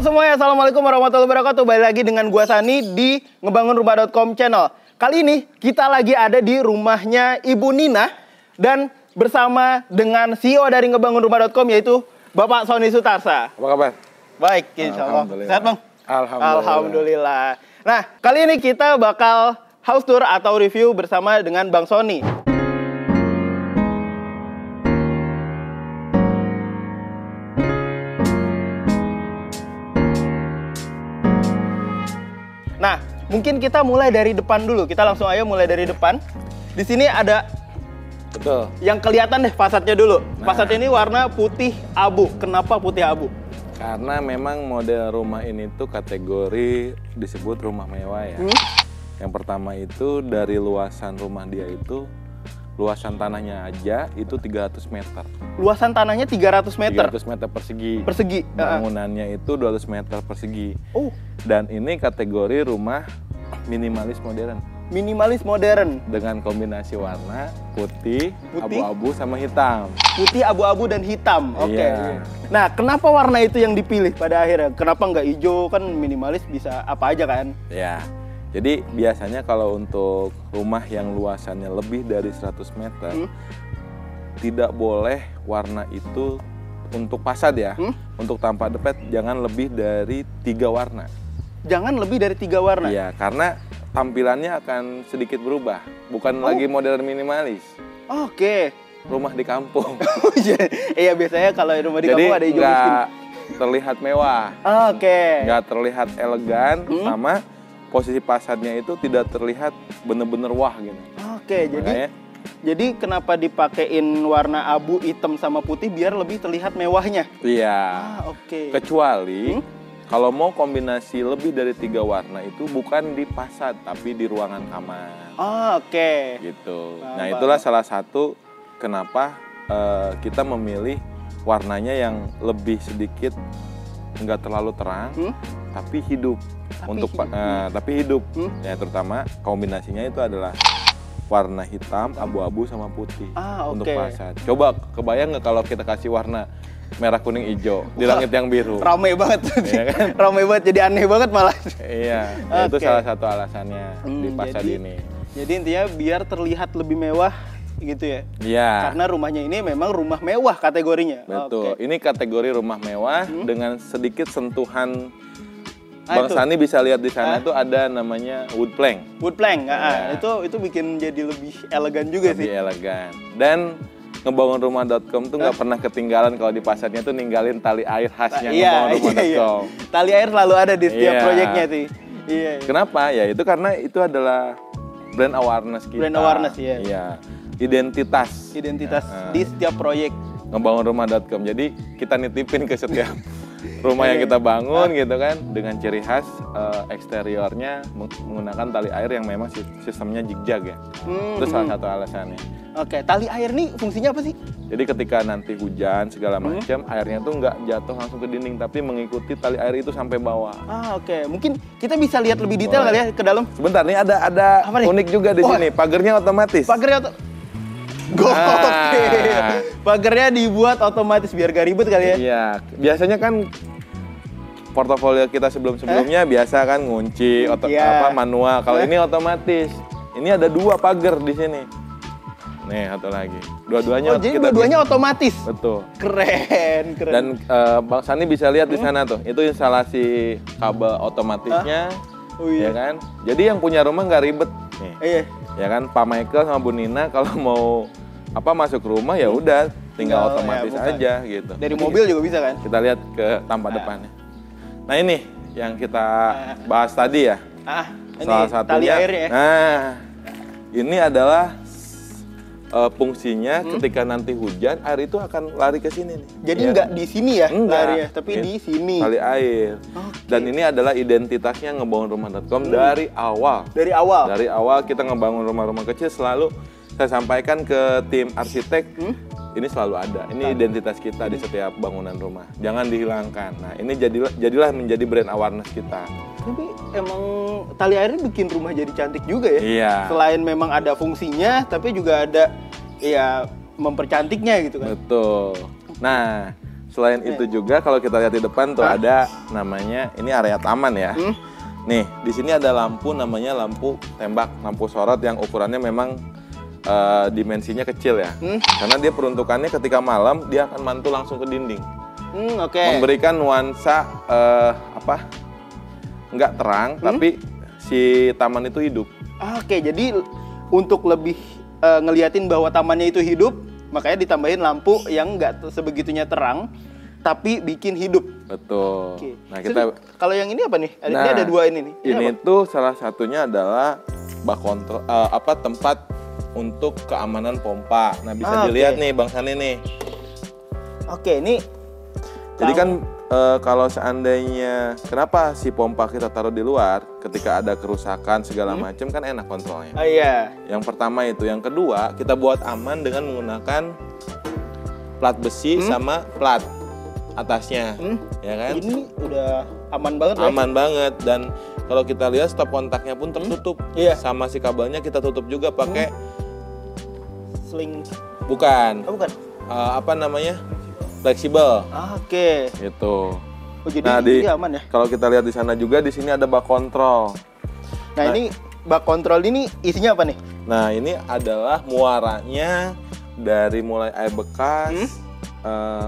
Halo semuanya, assalamualaikum warahmatullahi wabarakatuh. Balik lagi dengan gua Sani di ngebangunrumah.com channel. Kali ini kita lagi ada di rumahnya Ibu Nina dan bersama dengan CEO dari ngebangunrumah.com yaitu Bapak Sony Sutarsa. Apa kabar? Baik, insya Allah. Sehat Bang? Alhamdulillah. Nah, kali ini kita bakal house tour atau review bersama dengan Bang Sony. Nah, mungkin kita mulai dari depan dulu. Kita langsung aja mulai dari depan. Di sini ada yang kelihatan deh fasadnya dulu. Fasadnya ini warna putih abu. Kenapa putih abu? Karena memang model rumah ini tuh kategori disebut rumah mewah ya. Yang pertama itu dari luasan rumah dia itu, luasan tanahnya aja itu 300 meter. Luasan tanahnya 300 meter? 300 meter persegi. Persegi? Bangunannya itu 200 meter persegi. Oh. Dan ini kategori rumah minimalis modern. Minimalis modern. Dengan kombinasi warna putih, abu-abu sama hitam. Putih, abu-abu, dan hitam. Oke. Iya. Nah, kenapa warna itu yang dipilih pada akhirnya? Kenapa nggak hijau? Kan minimalis bisa apa aja kan? Ya. Jadi biasanya kalau untuk rumah yang luasannya lebih dari 100 meter, tidak boleh warna itu untuk fasad ya. Untuk tampak depan jangan lebih dari 3 warna. Jangan lebih dari 3 warna? Iya, karena tampilannya akan sedikit berubah. Bukan lagi modern minimalis. Oke. Rumah di kampung. Iya, biasanya kalau rumah di kampung ada hijau miskin. Jadi nggak terlihat mewah. Oke. Nggak terlihat elegan, sama posisi fasadnya itu tidak terlihat bener-bener wah gitu. Oke, jadi kenapa dipakein warna abu, hitam, sama putih biar lebih terlihat mewahnya? Iya. Oke. Kecuali kalau mau kombinasi lebih dari 3 warna itu bukan di fasad tapi di ruangan kamar. Oke. Gitu. Nah, itulah salah satu kenapa kita memilih warnanya yang lebih sedikit nggak terlalu terang, tapi hidup. Tapi hidup. Ya, terutama kombinasinya itu adalah warna hitam, abu-abu sama putih untuk fasad. Coba kebayang nggak kalau kita kasih warna merah, kuning, hijau di langit yang biru? Rame banget. Iya kan? Rame banget, jadi aneh banget malah. Iya, itu salah satu alasannya di fasad ini. Jadi intinya biar terlihat lebih mewah gitu ya? Iya. Karena rumahnya ini memang rumah mewah kategorinya. Betul. Ini kategori rumah mewah dengan sedikit sentuhan. Bang Sani bisa lihat di sana tuh ada namanya wood plank. Wood plank, itu bikin jadi lebih elegan juga sih. Lebih elegan. Dan ngebangunrumah.com tuh nggak pernah ketinggalan kalau di pasarnya tuh ninggalin tali air khasnya ngebangunrumah.com. Tali air selalu ada di setiap proyeknya sih. Iya. Kenapa? Ya itu karena itu adalah brand awareness kita. Brand awareness ya. Iya. Identitas di setiap proyek ngebangunrumah.com. Jadi kita nitipin ke setiap rumah yang kita bangun gitu kan, dengan ciri khas eksteriornya menggunakan tali air yang memang sistemnya zigzag ya. Itu salah satu alasannya. Oke, tali air nih fungsinya apa sih? Jadi ketika nanti hujan segala macam, airnya tuh nggak jatuh langsung ke dinding, tapi mengikuti tali air itu sampai bawah. Oke. Mungkin kita bisa lihat lebih detail kali ya ke dalam. Sebentar nih, ada unik juga di sini. Pagernya otomatis. Pagernya dibuat otomatis biar gak ribet kali ya. Iya, biasanya kan portofolio kita sebelumnya biasa kan ngunci manual. Kalau ini otomatis. Ini ada 2 pagar di sini. Nih, satu lagi. Dua-duanya otomatis. Betul. Keren. Dan Bang Sani bisa lihat di sana tuh. Itu instalasi kabel otomatisnya. Ya kan? Jadi yang punya rumah nggak ribet nih. Iya. Ya kan, Pak Michael sama Bu Nina kalau mau masuk rumah ya udah tinggal otomatis aja gitu. Dari mobil juga bisa kan? Kita lihat ke tampak depannya. Nah, ini yang kita bahas tadi ya. Salah satunya tali airnya. Nah, ini adalah fungsinya ketika nanti hujan, air itu akan lari ke sini nih. Jadi nggak di sini ya larinya, tapi di sini. Tali air. Dan ini adalah identitasnya ngebangunrumah.com dari awal. Dari awal kita ngebangun rumah-rumah kecil selalu saya sampaikan ke tim arsitek, ini selalu ada. Ini identitas kita di setiap bangunan rumah. Jangan dihilangkan. Nah, ini jadilah menjadi brand awareness kita. Tapi emang tali airnya bikin rumah jadi cantik juga ya? Iya. Selain memang ada fungsinya, tapi juga ada mempercantiknya gitu kan? Betul. Nah, Selain itu juga kalau kita lihat di depan tuh ada namanya ini area taman ya. Nih, di sini ada lampu namanya lampu tembak, lampu sorot yang ukurannya memang dimensinya kecil ya. Karena dia peruntukannya ketika malam dia akan mantul langsung ke dinding. Oke. Memberikan nuansa nggak terang tapi si taman itu hidup. Oke, jadi untuk lebih ngeliatin bahwa tamannya itu hidup, makanya ditambahin lampu yang nggak sebegitunya terang, tapi bikin hidup. Betul. Oke. Nah kita kalau yang ini apa nih? Ini ada dua ini nih. Ini tuh salah satunya adalah bak kontrol tempat untuk keamanan pompa. Nah bisa dilihat nih Bang Sani nih. Oke, ini. Jadi kan kalau seandainya kenapa si pompa kita taruh di luar ketika ada kerusakan segala macam kan enak kontrolnya. Oh iya. Yang pertama itu, yang kedua kita buat aman dengan menggunakan plat besi sama plat atasnya, ya kan? Ini udah aman banget. Aman banget dan kalau kita lihat stop kontaknya pun tertutup. Sama si kabelnya kita tutup juga pakai sling. Bukan. Oh, bukan. Apa namanya? Fleksibel. Oke. Gitu. Oh, jadi ini aman ya? Kalau kita lihat di sana juga, di sini ada bak kontrol. Nah, ini bak kontrol ini isinya apa nih? Nah, ini adalah muaranya dari mulai air bekas,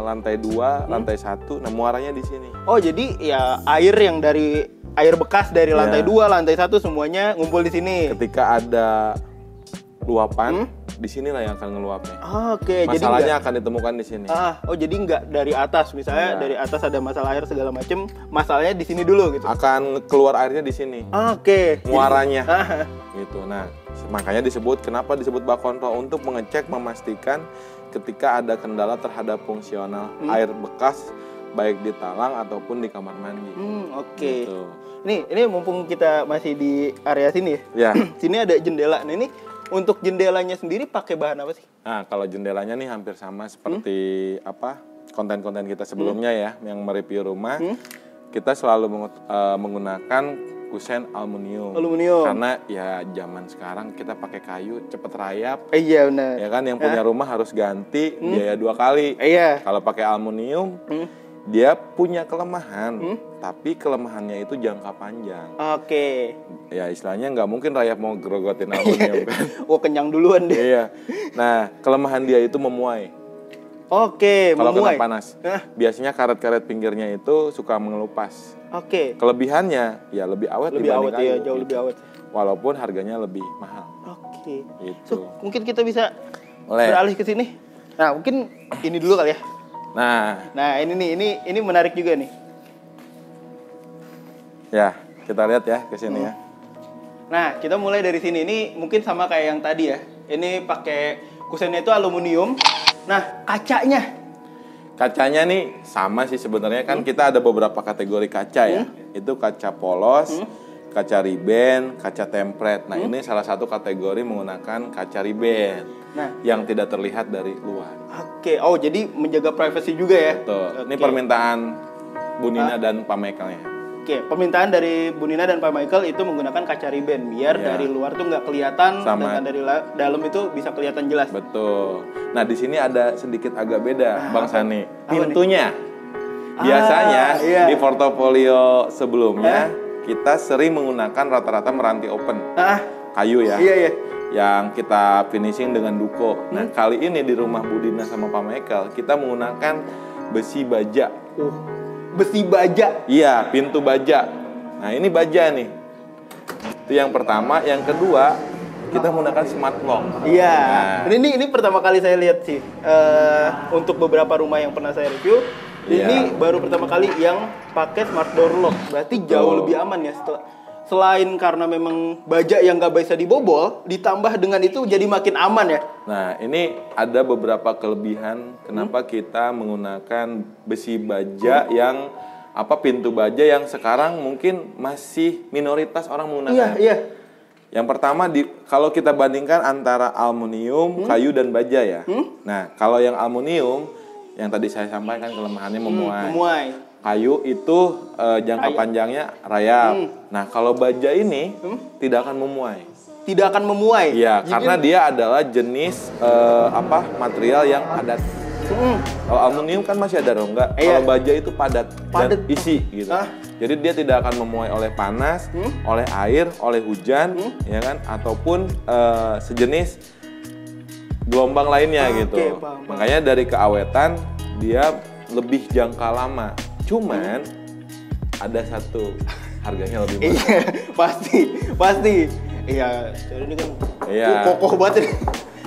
lantai 2, lantai 1. Nah, muaranya di sini. Oh, jadi ya air yang dari air bekas dari lantai 2, lantai 1 semuanya ngumpul di sini. Ketika ada luapan, di sinilah yang akan ngeluapnya. Oke, masalahnya akan ditemukan di sini. Oh, jadi nggak dari atas, misalnya dari atas ada masalah air segala macem, masalahnya di sini dulu gitu. Akan keluar airnya di sini. Oke. Muaranya. Gitu. Nah, makanya kenapa disebut bak kontrol untuk mengecek, memastikan ketika ada kendala terhadap fungsional air bekas baik di talang ataupun di kamar mandi. Oke. Gitu. Ini mumpung kita masih di area sini ya. Sini ada jendela. Nah, ini untuk jendelanya sendiri pakai bahan apa sih? Nah, kalau jendelanya nih hampir sama seperti konten-konten kita sebelumnya ya, yang mereview rumah. Kita selalu menggunakan kusen aluminium. Karena ya zaman sekarang kita pakai kayu cepet rayap. Iya benar. Ya kan yang punya rumah harus ganti biaya 2 kali. Kalau pakai aluminium dia punya kelemahan, tapi kelemahannya itu jangka panjang. Oke. Ya istilahnya nggak mungkin rayap mau gerogotin aluminium kan. Kenyang duluan deh. Iya. Nah, kelemahan dia itu memuai. Oke, kalau kena panas. Biasanya karet-karet pinggirnya itu suka mengelupas. Oke. Kelebihannya ya lebih awet dibanding kayu. Ya, jauh lebih awet. Walaupun harganya lebih mahal. Oke. Gitu. Mungkin kita bisa beralih ke sini. Nah, mungkin ini dulu kali ya. Nah ini menarik juga nih. Ya, kita lihat ya ke sini ya. Nah, kita mulai dari sini. Ini mungkin sama kayak yang tadi ya. Ini pakai kusennya itu aluminium. Nah, kacanya nih sama sih sebenarnya kan kita ada beberapa kategori kaca ya. Itu kaca polos, kaca riben, kaca template. Nah, ini salah satu kategori menggunakan kaca riben. Yang tidak terlihat dari luar. Oke, jadi menjaga privasi juga ya. Betul. Ini permintaan Bu Nina dan Pak Michael-nya. Oke, permintaan dari Bu Nina dan Pak Michael itu menggunakan kaca riben biar dari luar tuh nggak kelihatan, dan dari dalam itu bisa kelihatan jelas. Betul. Nah, di sini ada sedikit agak beda, Bang Sani. Pintunya. Biasanya di portofolio sebelumnya kita sering menggunakan rata-rata meranti open. Kayu ya. Iya. Yang kita finishing dengan duko. Nah, kali ini di rumah Bu Dina sama Pak Michael kita menggunakan besi baja. Besi baja? Iya, pintu baja. Nah, ini baja nih. Itu yang pertama. Yang kedua, kita menggunakan smart lock. Iya. Nah. Ini pertama kali saya lihat sih. Untuk beberapa rumah yang pernah saya review, ini baru pertama kali yang pakai smart door lock. Berarti jauh lebih aman ya selain karena memang baja yang nggak bisa dibobol, ditambah dengan itu jadi makin aman ya. Nah, ini ada beberapa kelebihan kenapa kita menggunakan besi baja yang pintu baja yang sekarang mungkin masih minoritas orang menggunakan. Iya. Yang pertama kalau kita bandingkan antara aluminium, kayu dan baja ya. Nah, kalau yang aluminium yang tadi saya sampaikan kelemahannya memuai. Kayu itu jangka panjangnya rayap. Nah, kalau baja ini tidak akan memuai. Tidak akan memuai? Iya, karena dia adalah jenis material yang padat. Kalau aluminium kan masih ada rongga. Kalau baja itu padat dan isi gitu. Jadi dia tidak akan memuai oleh panas, oleh air, oleh hujan, ya kan, ataupun sejenis gelombang lainnya gitu. Makanya dari keawetan dia lebih jangka lama. Cuman ada satu harganya lebih mahal. Pasti. Iya, jadi ini kan kokoh banget.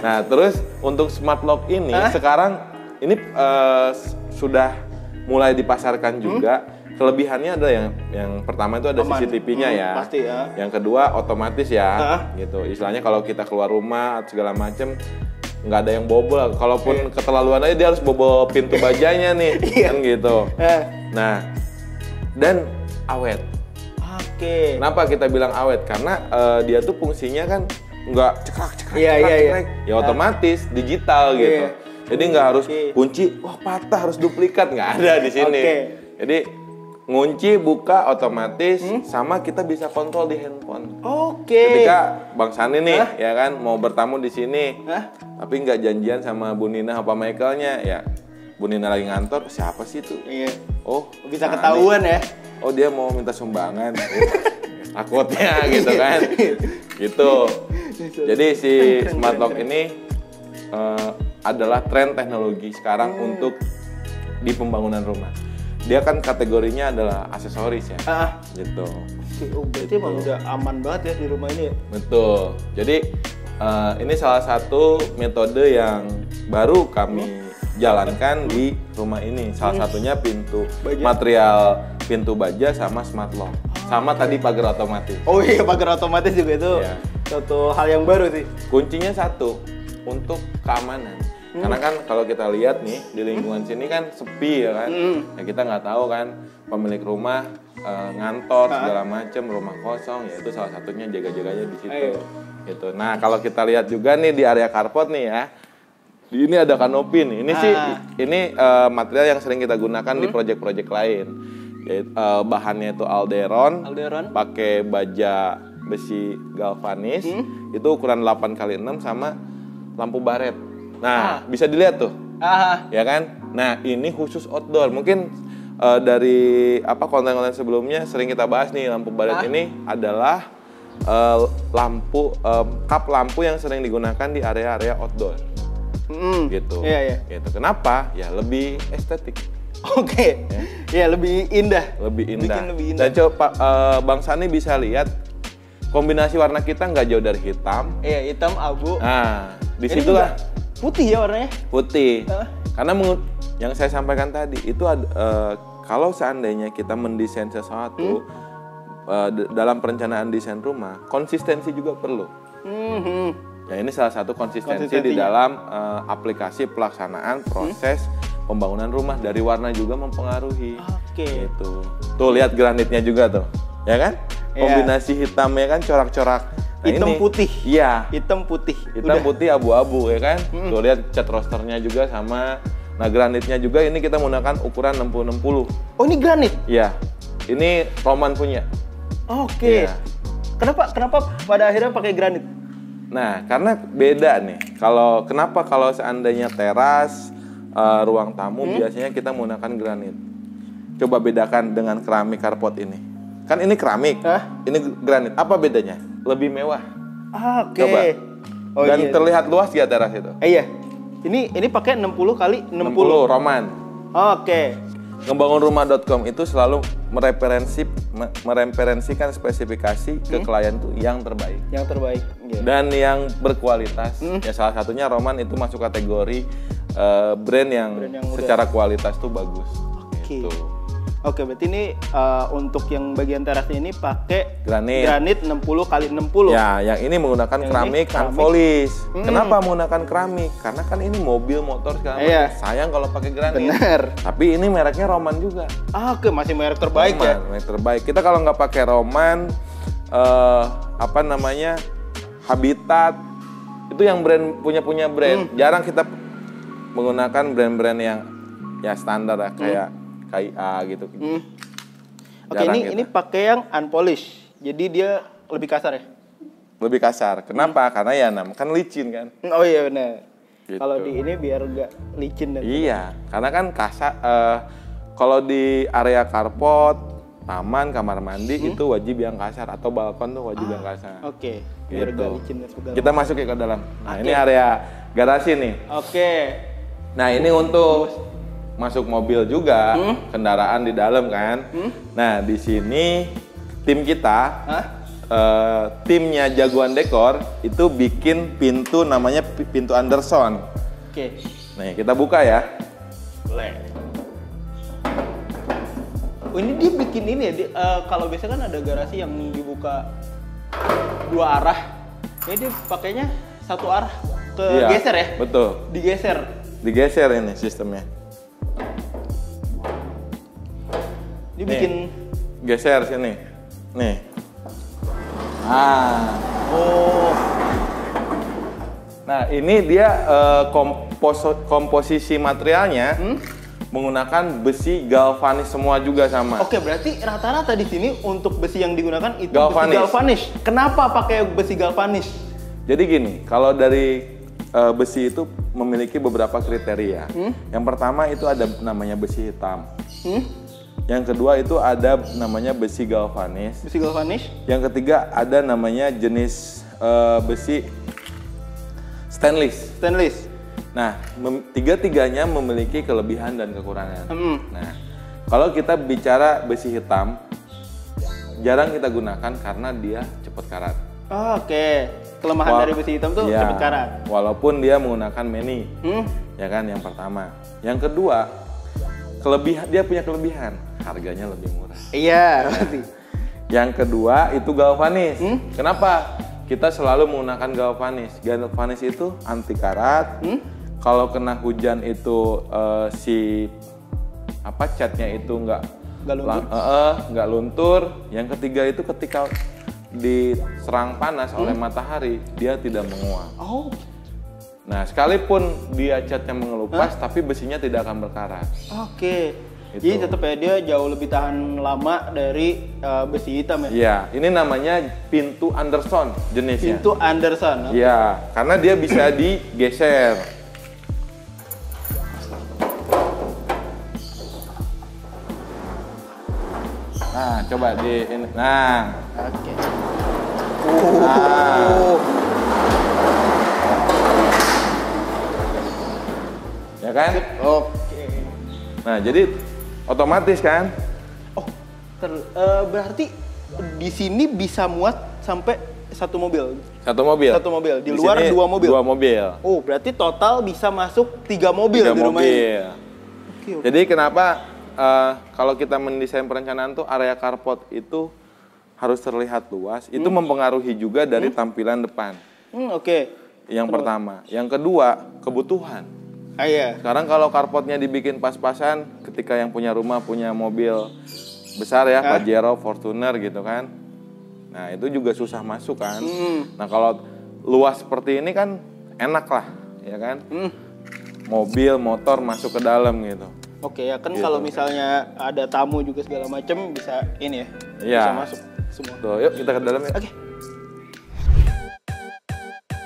Nah, terus untuk smart lock ini sekarang ini sudah mulai dipasarkan juga. Kelebihannya ada yang pertama itu ada CCTV-nya ya. Pasti ya. Yang kedua otomatis ya, gitu. Istilahnya kalau kita keluar rumah segala macem nggak ada yang bobol. Kalaupun keterlaluan aja dia harus bobol pintu bajanya nih, kan gitu. Nah, dan awet. Kenapa kita bilang awet? Karena dia tuh fungsinya kan nggak cekrek. Ya otomatis digital gitu. Jadi nggak harus kunci, wah patah harus duplikat, nggak ada di sini. Jadi ngunci, buka otomatis, sama kita bisa kontrol di handphone. Ketika Bang Sani nih, ya kan, mau bertamu di sini, tapi nggak janjian sama Bu Nina apa Michaelnya, ya Bu Nina lagi ngantor, siapa sih itu? Oh, bisa ketahuan ya. Oh, dia mau minta sumbangan. Takutnya gitu kan. Gitu. Jadi si smart lock ini adalah tren teknologi sekarang untuk di pembangunan rumah. Dia kan kategorinya adalah aksesoris ya. Gitu. Berarti emang udah aman banget ya di rumah ini ya? Betul. Jadi ini salah satu metode yang baru kami jalankan di rumah ini. Salah satunya material pintu baja sama smart lock. Sama tadi pagar otomatis. Oh iya, pagar otomatis juga itu suatu hal yang baru sih. Kuncinya satu, untuk keamanan. Karena kan kalau kita lihat nih di lingkungan sini kan sepi ya kan. Ya kita nggak tahu kan pemilik rumah ngantor segala macem, rumah kosong, ya itu salah satunya jaga-jaganya di situ. Gitu. Nah, kalau kita lihat juga nih di area carport nih ya. Ini ada kanopi nih. Ini sih material yang sering kita gunakan di proyek-proyek lain. Bahannya itu alderon. Pakai baja besi galvanis. Itu ukuran 8x6 sama lampu baret. Nah, bisa dilihat tuh. Ya kan? Nah, ini khusus outdoor. Mungkin dari konten-konten sebelumnya sering kita bahas nih, lampu baret ini adalah kap lampu yang sering digunakan di area-area outdoor. Gitu. Gitu. Kenapa? Ya lebih estetik. Ya lebih indah. Lebih indah. Dan coba Bang Sani bisa lihat kombinasi warna kita nggak jauh dari hitam. Hitam, abu. Nah, disitulah putih ya warnanya. Putih. Karena yang saya sampaikan tadi itu kalau seandainya kita mendesain sesuatu dalam perencanaan desain rumah, konsistensi juga perlu. Ya, ini salah satu konsistensi di dalam aplikasi pelaksanaan proses pembangunan rumah. Dari warna juga mempengaruhi. Gitu. Tuh lihat granitnya juga tuh, ya kan? Kombinasi hitamnya kan corak-corak. Nah, hitam putih. Iya. Hitam putih. Hitam putih abu-abu ya kan? Tuh lihat cat rosternya juga sama. Nah, granitnya juga ini kita menggunakan ukuran 60-60. Oh, ini granit? Iya. Ini Roman punya. Ya. Kenapa pada akhirnya pakai granit? Nah, karena beda nih. Kenapa kalau seandainya teras, ruang tamu biasanya kita menggunakan granit. Coba bedakan dengan keramik carport ini. Kan ini keramik, ini granit. Apa bedanya? Lebih mewah. Coba. Dan terlihat luas ya teras itu. Iya. Ini pakai 60x60. 60 Roman. Ngebangunrumah.com itu selalu mereferensikan spesifikasi ke klien tuh yang terbaik. Dan yang berkualitas. Ya salah satunya Roman itu masuk kategori brand yang secara kualitas tuh bagus. Gitu. Berarti ini untuk yang bagian terasnya ini pakai granit 60x60. Ya, yang ini menggunakan keramik unpolis. Kenapa menggunakan keramik? Karena kan ini mobil, motor segala macam. Sayang kalau pakai granit. Bener. Tapi ini mereknya Roman juga. Masih merek terbaik Roman, ya. Merek terbaik. Kita kalau nggak pakai Roman, Habitat, itu yang brand punya brand. Jarang kita menggunakan brand-brand yang ya standar ya, kayak KIA gitu. Ini pakai yang unpolished. Jadi dia lebih kasar ya? Lebih kasar. Kenapa? Karena ya kan licin kan. Oh iya benar. Gitu. Kalau di ini biar nggak licin dan Iya, karena kan kasar. Kalau di area carport, taman, kamar mandi itu wajib yang kasar, atau balkon tuh wajib yang kasar. Oke, biar Gitu. nggak licin dan segala. Kita masuk ke dalam. Nah, Oke. ini area garasi nih. Oke. Nah, ini untuk masuk mobil juga, kendaraan di dalam kan. Nah, di sini tim kita, Hah? timnya Jagoan Dekor itu bikin pintu namanya pintu Anderson. Oke. Nih, kita buka ya. Boleh. Oh, ini dia bikin ini ya. Kalau biasa kan ada garasi yang dibuka dua arah. Ini dia pakainya satu arah ke Iya, geser ya? Betul. Digeser. Digeser ini sistemnya. Dia Nih, bikin. geser sini. Nih. Ah. Oh. Nah, ini dia komposisi materialnya menggunakan besi galvanis semua juga sama. Oke, berarti rata-rata di sini untuk besi yang digunakan itu Galvanis. besi galvanis. Kenapa pakai besi galvanis? Jadi gini, kalau dari besi itu memiliki beberapa kriteria. Yang pertama itu ada namanya besi hitam. Yang kedua itu ada namanya besi galvanis. Besi galvanis? Yang ketiga ada namanya jenis besi stainless. Stainless. Nah, tiga-tiganya memiliki kelebihan dan kekurangan. Nah, kalau kita bicara besi hitam, jarang kita gunakan karena dia cepat karat. Oh, oke. Kelemahan dari besi hitam tuh Iya, cepat karat. Walaupun dia menggunakan meni, ya kan yang pertama. Yang kedua, dia punya kelebihan, harganya lebih murah. Iya, pasti. Yang kedua itu galvanis. Kenapa? Kita selalu menggunakan galvanis. Galvanis itu anti karat. Kalau kena hujan itu catnya itu nggak luntur. Yang ketiga itu ketika diserang panas oleh matahari, dia tidak menguap. Oh. Nah, sekalipun dia catnya mengelupas, tapi besinya tidak akan berkarat. Oke. Gitu. Jadi tetap ya dia jauh lebih tahan lama dari besi hitam ya. Iya, ini namanya pintu Anderson jenisnya. Pintu Anderson. Oke. Iya, karena dia bisa digeser. Nah, coba di ini. Nah, Oke. Nah. Ya kan? Oke. Nah, jadi otomatis kan? Oh, berarti di sini bisa muat sampai satu mobil. Satu mobil. Satu mobil. Di luar sini 2 mobil. 2 mobil. Oh, berarti total bisa masuk 3 mobil 3 di rumah ini. mobil. Oke, oke. Jadi kenapa kalau kita mendesain perencanaan tuh area carport itu harus terlihat luas, itu mempengaruhi juga dari tampilan depan. Oke. Yang pertama, yang kedua kebutuhan. Iya. Sekarang kalau carportnya dibikin pas-pasan, ketika yang punya rumah punya mobil besar ya, Pajero, Fortuner gitu kan. Nah, itu juga susah masuk kan. Nah, kalau luas seperti ini kan enak lah, ya kan? Mobil, motor masuk ke dalam gitu. Oke, ya kan Gitu. kalau misalnya ada tamu juga segala macam bisa ini ya. Iya. Bisa masuk semua. Tuh, yuk kita ke dalam ya. Oke.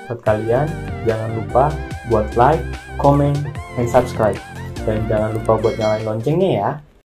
Buat kalian, jangan lupa buat like, comment, and subscribe. Dan jangan lupa buat nyalain loncengnya ya.